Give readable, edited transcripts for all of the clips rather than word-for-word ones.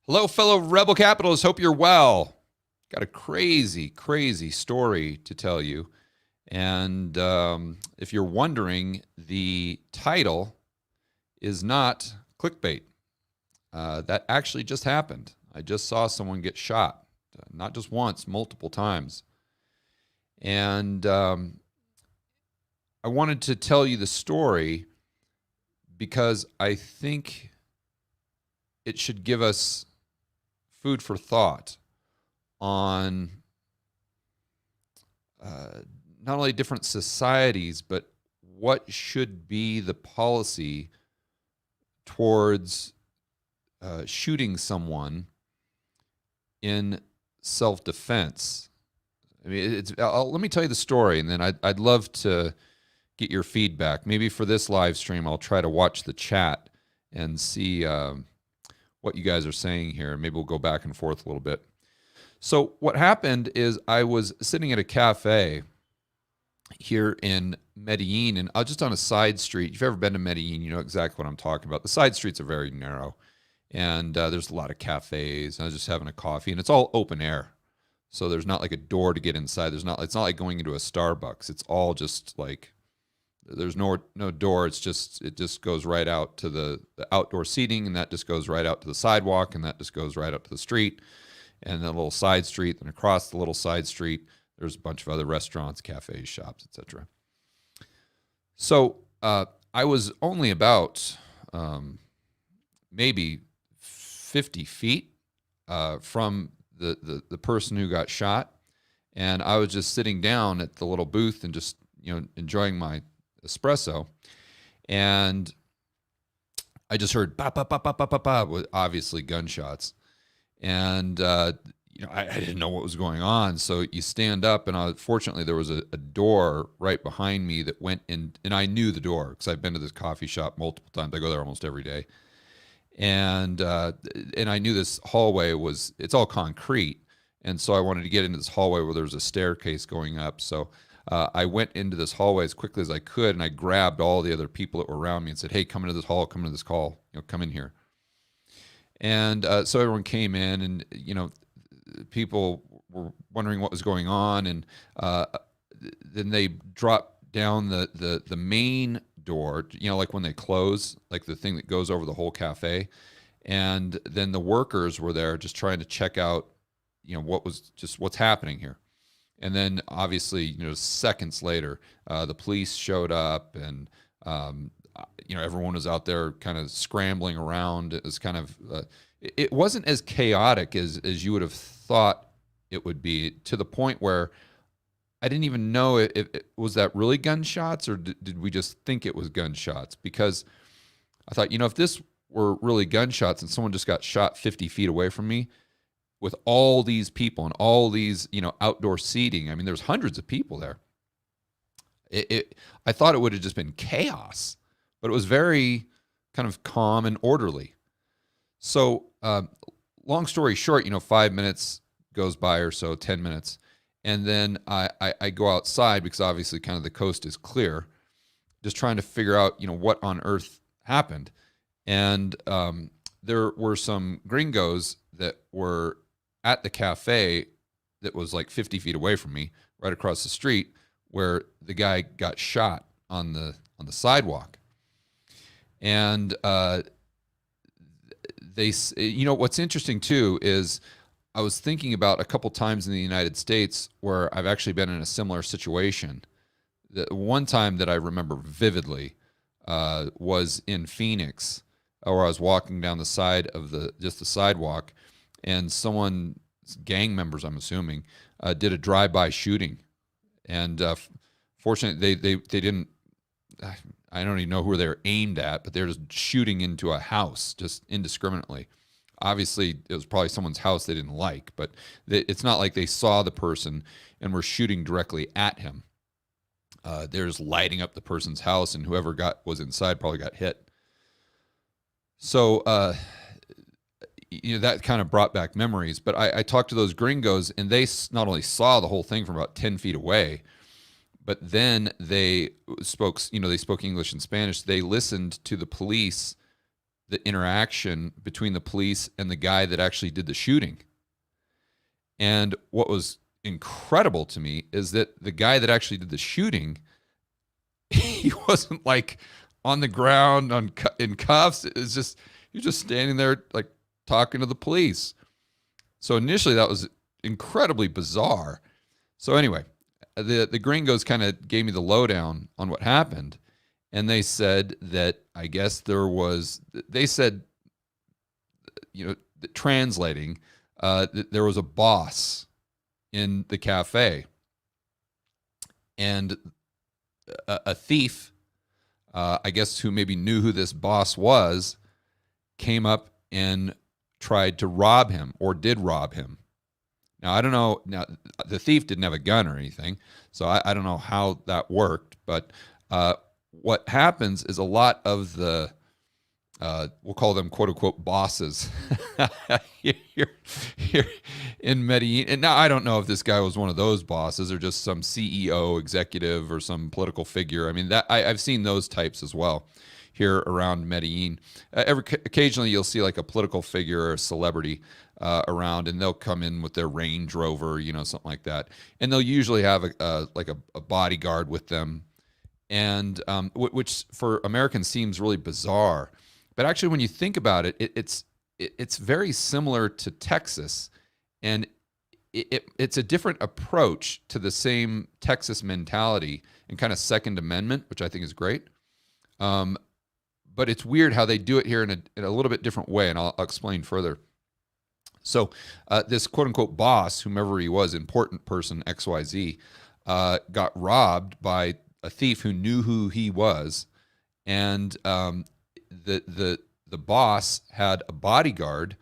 Hello, fellow Rebel Capitalists. Hope you're well. Got a crazy, crazy story to tell you. And if you're wondering, the title is not clickbait. That actually just happened. I just saw someone get shot, not just once, multiple times. And I wanted to tell you the story because I think it should give us food for thought on not only different societies, but what should be the policy towards shooting someone in self-defense. I mean, let me tell you the story, and then I'd love to get your feedback. Maybe for this live stream, I'll try to watch the chat and see what you guys are saying here. Maybe we'll go back and forth a little bit. So what happened is I was sitting at a cafe here in Medellin, and just on a side street. If you've ever been to Medellin, you know exactly what I'm talking about. The side streets are very narrow, and there's a lot of cafes. I was just having a coffee, and it's all open air. So there's not like a door to get inside. It's not like going into a Starbucks. It's all just like, there's no door. It just goes right out to the outdoor seating, and that just goes right out to the sidewalk, and that just goes right out to the street, and then a little side street, and across the little side street, there's a bunch of other restaurants, cafes, shops, etc. So I was only about maybe 50 feet from the person who got shot, and I was just sitting down at the little booth and just enjoying my espresso, and I just heard ba ba ba ba ba ba ba, with obviously gunshots, and I didn't know what was going on. So you stand up, and fortunately there was a door right behind me that went in, and I knew the door because I've been to this coffee shop multiple times. I go there almost every day, and I knew this hallway it's all concrete, and so I wanted to get into this hallway where there was a staircase going up. So I went into this hallway as quickly as I could, and I grabbed all the other people that were around me and said, "Hey, come into this hall, come into this call, come in here." And so everyone came in, and people were wondering what was going on, and then they dropped down the main door, like when they close, like the thing that goes over the whole cafe, and then the workers were there just trying to check out, what's happening here. And then obviously, seconds later, the police showed up, and everyone was out there kind of scrambling around. It was kind of it wasn't as chaotic as you would have thought it would be, to the point where I didn't even know if it was that really gunshots, or did we just think it was gunshots? Because I thought, if this were really gunshots and someone just got shot 50 feet away from me, with all these people and all these, outdoor seating. I mean, there's hundreds of people there. I thought it would have just been chaos, but it was very kind of calm and orderly. So, long story short, 5 minutes goes by or so, 10 minutes. And then I go outside because obviously kind of the coast is clear, just trying to figure out, what on earth happened. And there were some gringos that were at the cafe that was like 50 feet away from me, right across the street, where the guy got shot on the sidewalk. And what's interesting too is I was thinking about a couple times in the United States where I've actually been in a similar situation. The one time that I remember vividly was in Phoenix, where I was walking down the side of the sidewalk, and someone, gang members, I'm assuming, did a drive-by shooting, and fortunately they didn't. I don't even know who they were aimed at, but they're just shooting into a house just indiscriminately. Obviously, it was probably someone's house they didn't like, but it's not like they saw the person and were shooting directly at him. They're just lighting up the person's house, and whoever was inside probably got hit. So that kind of brought back memories. But I talked to those gringos, and they not only saw the whole thing from about 10 feet away, but then they spoke English and Spanish. They listened to the police the interaction between the police and the guy that actually did the shooting. And what was incredible to me is that the guy that actually did the shooting, he wasn't like on the ground in cuffs. It's just, he was just standing there like talking to the police. So initially that was incredibly bizarre. So anyway, the gringos kind of gave me the lowdown on what happened. And they said that, I guess they said, translating, that there was a boss in the cafe, and a thief, I guess, who maybe knew who this boss was, came up and tried to rob him, or did rob him. Now, I don't know. Now, the thief didn't have a gun or anything, so I don't know how that worked. But what happens is a lot of the, we'll call them quote unquote bosses here in Medellin. And now I don't know if this guy was one of those bosses or just some CEO executive or some political figure. I mean, that I've seen those types as well here around Medellin. Occasionally you'll see like a political figure or a celebrity around, and they'll come in with their Range Rover, something like that. And they'll usually have a bodyguard with them. And which for Americans seems really bizarre. But actually, when you think about it, it's very similar to Texas, and it's a different approach to the same Texas mentality and kind of Second Amendment, which I think is great. But it's weird how they do it here in a little bit different way, and I'll explain further. So this quote-unquote boss, whomever he was, important person, XYZ, got robbed by a thief who knew who he was, and the boss had a bodyguard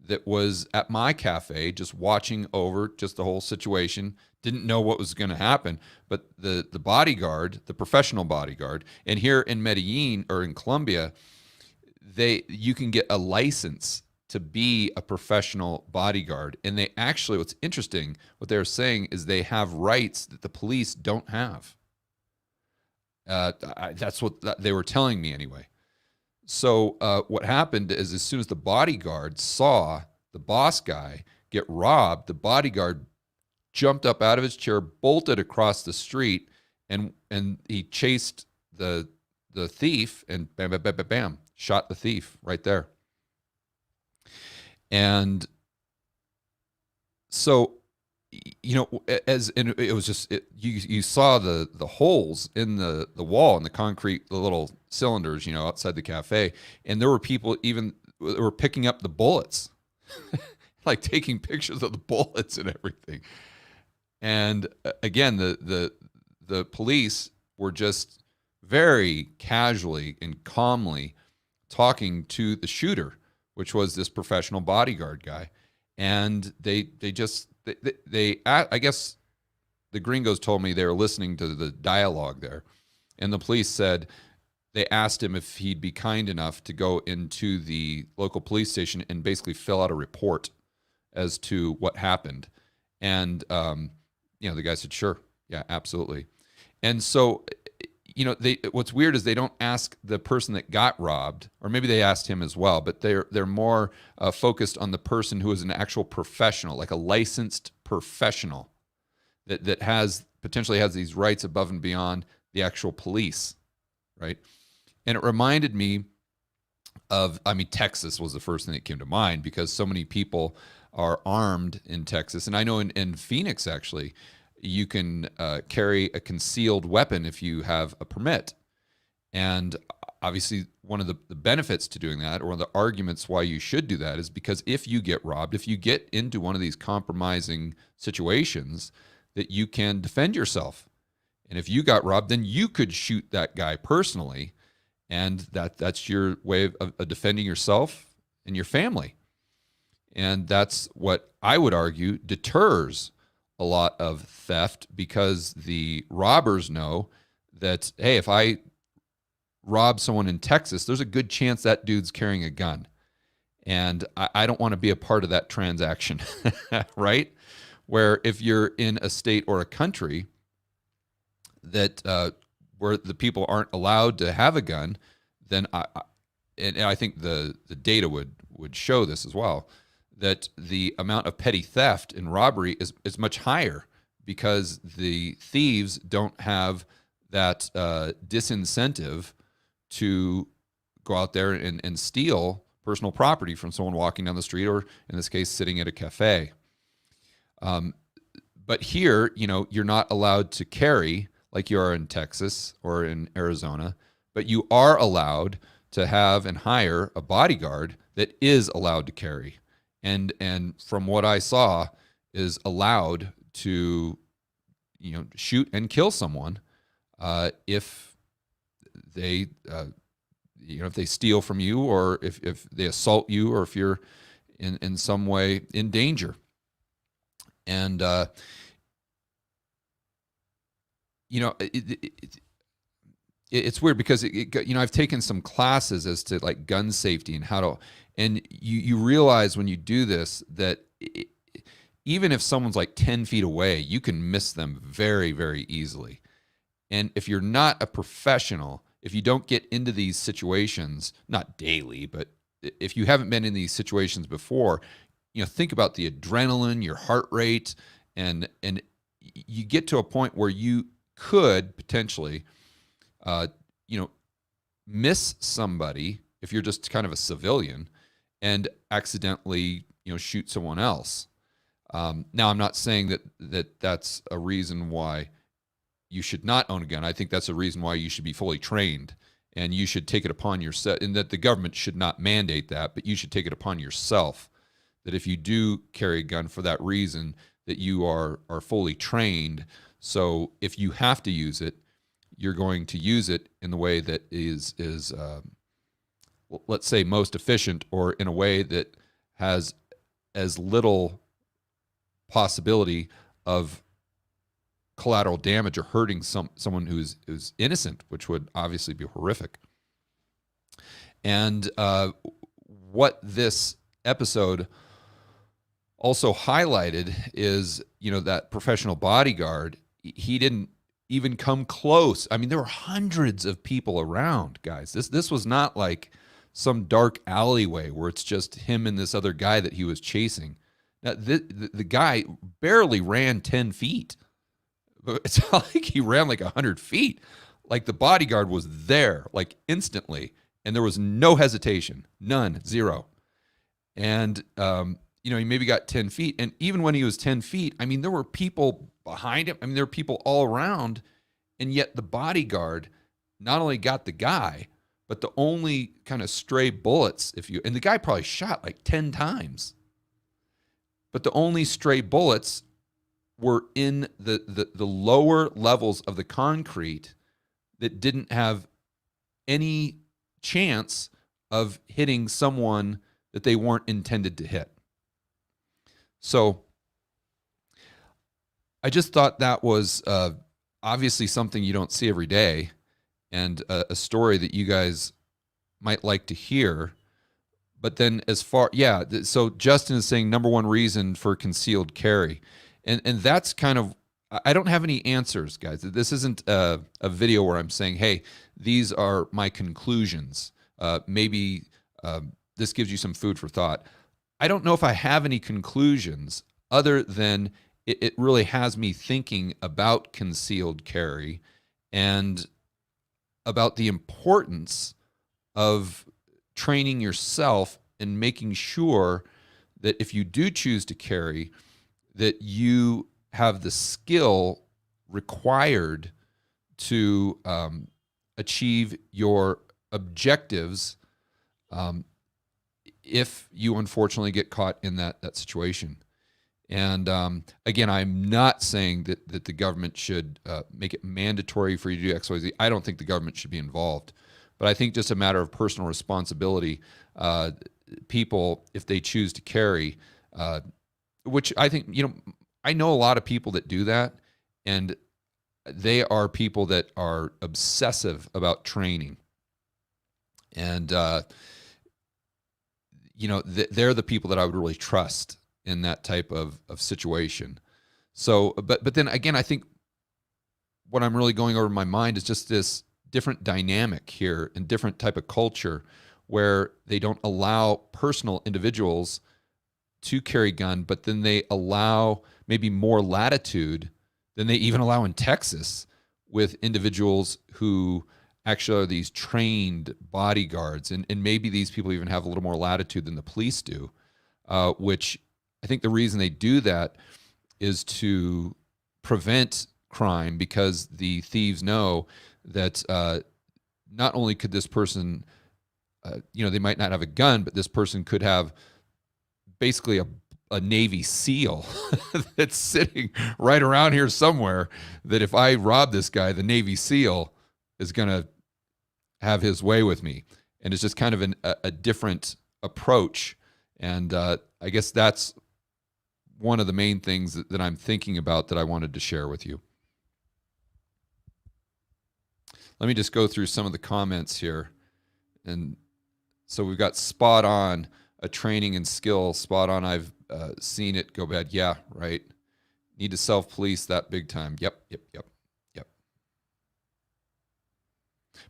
that was at my cafe just watching over just the whole situation, didn't know what was going to happen. But the bodyguard, the professional bodyguard, and here in Medellin or in Colombia, you can get a license to be a professional bodyguard. And they actually, what's interesting, what they're saying is they have rights that the police don't have. That's what they were telling me anyway. So what happened is, as soon as the bodyguard saw the boss guy get robbed, the bodyguard jumped up out of his chair, bolted across the street, and he chased the thief, and bam, bam, bam, bam, bam, shot the thief right there. And so, and it was just, you saw the holes in the wall and the concrete, the little cylinders, outside the cafe. And there were people even were picking up the bullets, like taking pictures of the bullets and everything. And again, the police were just very casually and calmly talking to the shooter, which was this professional bodyguard guy. And they I guess the gringos told me they were listening to the dialogue there. And the police said they asked him if he'd be kind enough to go into the local police station and basically fill out a report as to what happened. And, the guy said, sure. Yeah, absolutely. And so, what's weird is they don't ask the person that got robbed, or maybe they asked him as well, but they're more focused on the person who is an actual professional, like a licensed professional that potentially has these rights above and beyond the actual police, right? And it reminded me of, Texas was the first thing that came to mind because so many people are armed in Texas. And I know in Phoenix, actually, you can carry a concealed weapon if you have a permit. And obviously, one of the benefits to doing that, or one of the arguments why you should do that, is because if you get robbed, if you get into one of these compromising situations, that you can defend yourself. And if you got robbed, then you could shoot that guy personally. And that's your way of defending yourself and your family. And that's what I would argue deters a lot of theft, because the robbers know that, hey, if I rob someone in Texas, there's a good chance that dude's carrying a gun. And I don't want to be a part of that transaction, right? Where if you're in a state or a country that where the people aren't allowed to have a gun, then and I think the data would show this as well, that the amount of petty theft and robbery is much higher because the thieves don't have that disincentive to go out there and steal personal property from someone walking down the street, or in this case, sitting at a cafe. But here, you're not allowed to carry like you are in Texas or in Arizona, but you are allowed to have and hire a bodyguard that is allowed to carry. And from what I saw, is allowed to, shoot and kill someone if they, if they steal from you, or if they assault you, or if you're in some way in danger. And it's weird because I've taken some classes as to like gun safety and how to, and you realize when you do this that even if someone's like 10 feet away, you can miss them very, very easily. And if you're not a professional, if you don't get into these situations, not daily, but if you haven't been in these situations before, think about the adrenaline, your heart rate, and you get to a point where you could potentially, miss somebody if you're just kind of a civilian and accidentally, shoot someone else. Now, I'm not saying that's a reason why you should not own a gun. I think that's a reason why you should be fully trained, and you should take it upon yourself, and that the government should not mandate that, but you should take it upon yourself that if you do carry a gun for that reason, that you are fully trained. So if you have to use it, you're going to use it in the way that is let's say, most efficient, or in a way that has as little possibility of collateral damage or hurting someone who's innocent, which would obviously be horrific. And what this episode also highlighted is, that professional bodyguard, he didn't even come close. I mean, there were hundreds of people around, guys. This was not like some dark alleyway where it's just him and this other guy that he was chasing. Now, the guy barely ran 10 feet. It's not like he ran like 100 feet. Like, the bodyguard was there, like, instantly, and there was no hesitation. None. Zero. And, he maybe got 10 feet. And even when he was 10 feet, I mean, there were people behind him. I mean, there were people all around. And yet the bodyguard not only got the guy, but the only kind of stray bullets, and the guy probably shot like 10 times. But the only stray bullets were in the lower levels of the concrete that didn't have any chance of hitting someone that they weren't intended to hit. So I just thought that was obviously something you don't see every day, and a story that you guys might like to hear. But then so Justin is saying number one reason for concealed carry. And that's kind of, I don't have any answers, guys. This isn't a video where I'm saying, hey, these are my conclusions. Maybe this gives you some food for thought. I don't know if I have any conclusions other than it really has me thinking about concealed carry and about the importance of training yourself and making sure that if you do choose to carry, that you have the skill required to achieve your objectives if you unfortunately get caught in that situation. And again, I'm not saying that the government should make it mandatory for you to do X, Y, Z. I don't think the government should be involved. But I think just a matter of personal responsibility, people, if they choose to carry, which I think, I know a lot of people that do that, and they are people that are obsessive about training. And, they're the people that I would really trust in that type of situation. So, but then again, I think what I'm really going over in my mind is just this different dynamic here and different type of culture where they don't allow personal individuals to carry gun, but then they allow maybe more latitude than they even allow in Texas with individuals who actually are these trained bodyguards. And maybe these people even have a little more latitude than the police do, which I think the reason they do that is to prevent crime, because the thieves know that not only could this person, they might not have a gun, but this person could have basically a Navy SEAL that's sitting right around here somewhere, that if I rob this guy, the Navy SEAL is going to have his way with me. And it's just kind of a different approach. And I guess that's one of the main things that I'm thinking about that I wanted to share with you. Let me just go through some of the comments here. And so we've got spot on, a training and skill, spot on. I've seen it go bad. Yeah, right. Need to self-police that big time. Yep.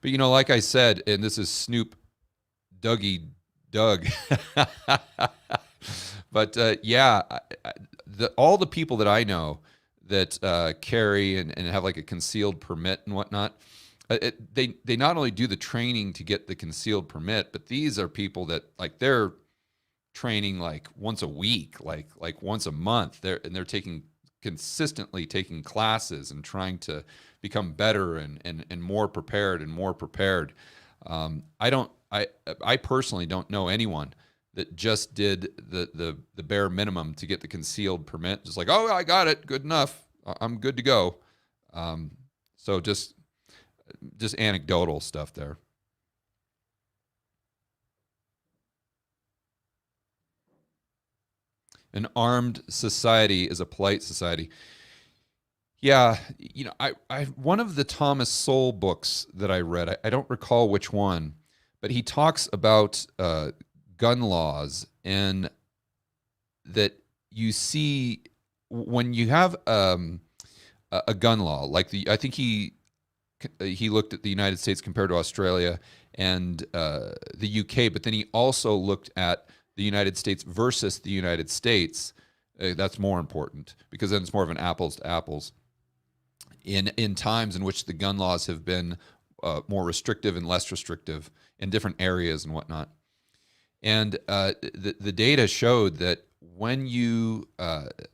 But, like I said, and this is Snoop Dougie Doug. But all the people that I know that carry and have like a concealed permit and whatnot, they not only do the training to get the concealed permit, but these are people that like they're training like once a week, like once a month. They're consistently taking classes and trying to become better and more prepared and more prepared. I personally don't know anyone that just did the bare minimum to get the concealed permit. Just like, oh, I got it, good enough, I'm good to go. So just anecdotal stuff there. An armed society is a polite society. Yeah, I one of the Thomas Sowell books that I read, I don't recall which one, but he talks about gun laws, and that you see when you have a gun law, like I think he looked at the United States compared to Australia and the UK, but then he also looked at the United States versus the United States. That's more important, because then it's more of an apples to apples. In times in which the gun laws have been more restrictive and less restrictive in different areas and whatnot. And the data showed that when you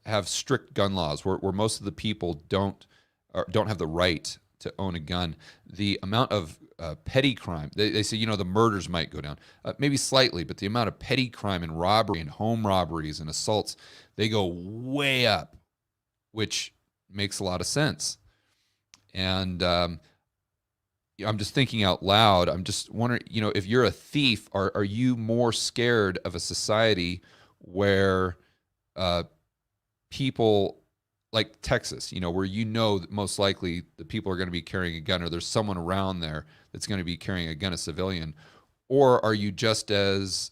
have strict gun laws, where most of the people don't have the right to own a gun, the amount of petty crime, they say, the murders might go down, maybe slightly, but the amount of petty crime and robbery and home robberies and assaults, they go way up, which makes a lot of sense. And I'm just thinking out loud. I'm just wondering, if you're a thief, are you more scared of a society where people like Texas, where that most likely the people are going to be carrying a gun, or there's someone around there that's going to be carrying a gun, a civilian? Or are you just as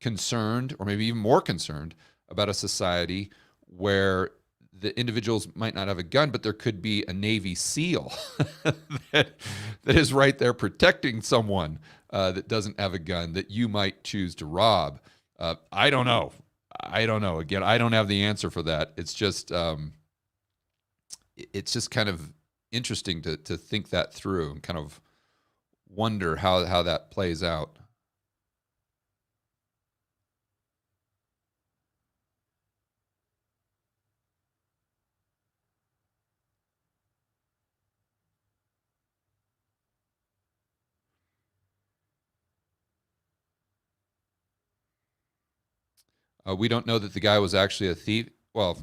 concerned, or maybe even more concerned, about a society where the individuals might not have a gun, but there could be a Navy SEAL that is right there protecting someone that doesn't have a gun that you might choose to rob? I don't know. Again, I don't have the answer for that. It's just kind of interesting to think that through and kind of wonder how that plays out. We don't know that the guy was actually a thief. Well,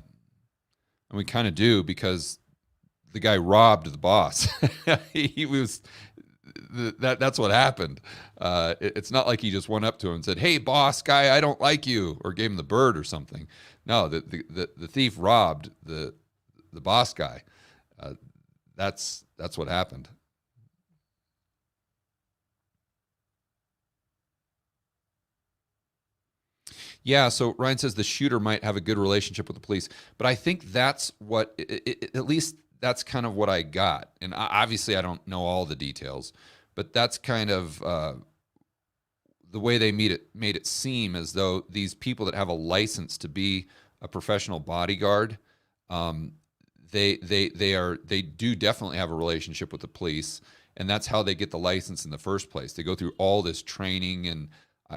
and we kind of do, because the guy robbed the boss. He was that's what happened. It's not like he just went up to him and said, "Hey, boss guy, I don't like you," or gave him the bird or something. No, the thief robbed the boss guy. That's what happened. Yeah, so Ryan says the shooter might have a good relationship with the police, but I think that's what, at least that's kind of what I got. And obviously I don't know all the details, but that's kind of the way they made it seem as though these people that have a license to be a professional bodyguard, um, they do definitely have a relationship with the police, and that's how they get the license in the first place. They go through all this training, and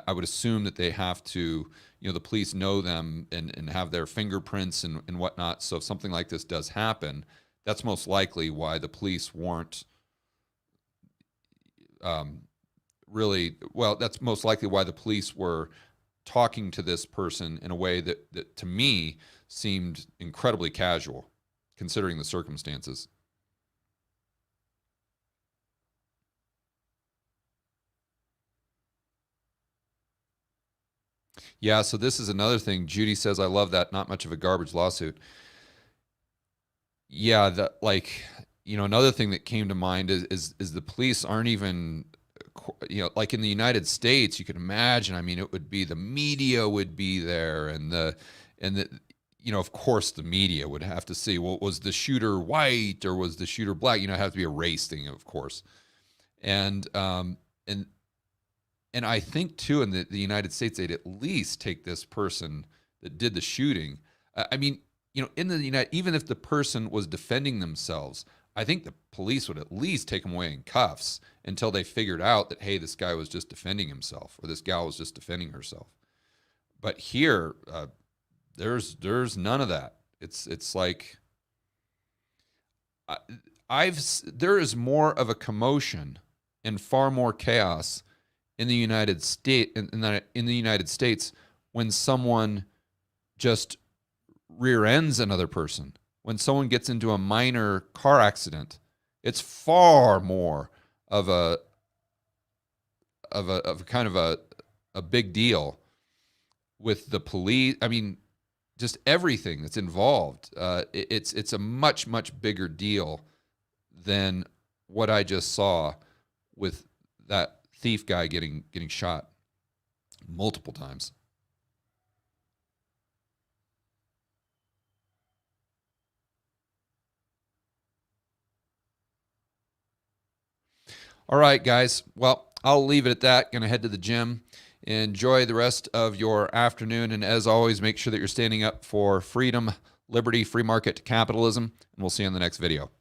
I would assume that they have to, the police know them and have their fingerprints and whatnot. So if something like this does happen, that's most likely why the police weren't really, well, that's most likely why the police were talking to this person in a way that to me seemed incredibly casual, considering the circumstances. Yeah, so this is another thing. Judy says, I love that. Not much of a garbage lawsuit. Yeah, that like, another thing that came to mind is the police aren't even, like in the United States, you can imagine, I mean, it would be the media would be there, and the of course the media would have to see, well, was the shooter white or was the shooter black? It has to be a race thing, of course. And and and I think too, in the United States, they'd at least take this person that did the shooting. I mean, in the United, even if the person was defending themselves, I think the police would at least take them away in cuffs until they figured out that, hey, this guy was just defending himself, or this gal was just defending herself. But here, there's none of that. It's like there is more of a commotion and far more chaos in the United States in the United States when someone just rear ends another person. When someone gets into a minor car accident, it's far more of a kind of a big deal with the police. I mean, just everything that's involved. It's a much bigger deal than what I just saw with that thief guy getting shot multiple times. All right, guys. Well, I'll leave it at that. Going to head to the gym. Enjoy the rest of your afternoon. And as always, make sure that you're standing up for freedom, liberty, free market capitalism. And we'll see you in the next video.